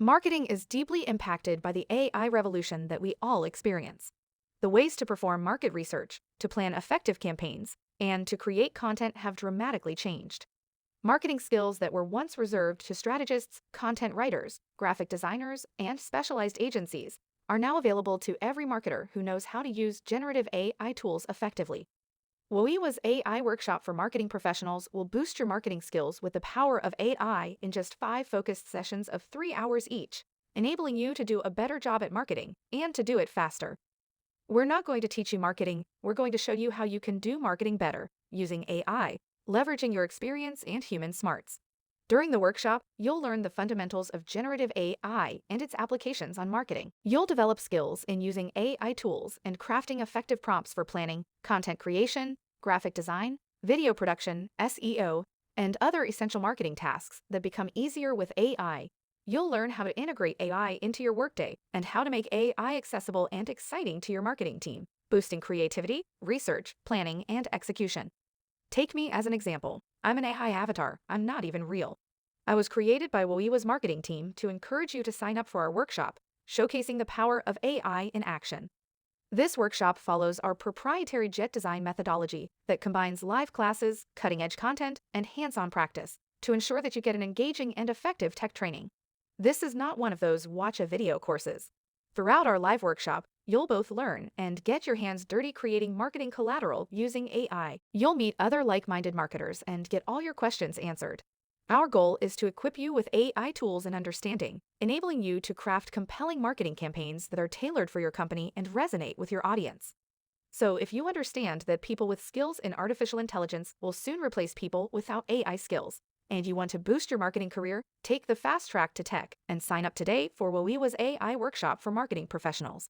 Marketing is deeply impacted by the AI revolution that we all experience. The ways to perform market research, to plan effective campaigns, and to create content have dramatically changed. Marketing skills that were once reserved to strategists, content writers, graphic designers, and specialized agencies are now available to every marketer who knows how to use generative AI tools effectively. Wawiwa's AI workshop for marketing professionals will boost your marketing skills with the power of AI in just 5 focused sessions of 3 hours each, enabling you to do a better job at marketing and to do it faster. We're not going to teach you marketing, we're going to show you how you can do marketing better using AI, leveraging your experience and human smarts. During the workshop, you'll learn the fundamentals of generative AI and its applications on marketing. You'll develop skills in using AI tools and crafting effective prompts for planning, content creation, graphic design, video production, SEO, and other essential marketing tasks that become easier with AI. You'll learn how to integrate AI into your workday and how to make AI accessible and exciting to your marketing team, boosting creativity, research, planning, and execution. Take me as an example. I'm an AI avatar. I'm not even real. I was created by Wawiwa's marketing team to encourage you to sign up for our workshop, showcasing the power of AI in action. This workshop follows our proprietary jet design methodology that combines live classes, cutting-edge content, and hands-on practice to ensure that you get an engaging and effective tech training. This is not one of those watch a video courses. Throughout our live workshop, you'll both learn and get your hands dirty creating marketing collateral using AI. You'll meet other like-minded marketers and get all your questions answered. Our goal is to equip you with AI tools and understanding, enabling you to craft compelling marketing campaigns that are tailored for your company and resonate with your audience. So if you understand that people with skills in artificial intelligence will soon replace people without AI skills, and you want to boost your marketing career, take the fast track to tech and sign up today for Wawiwa's AI workshop for marketing professionals.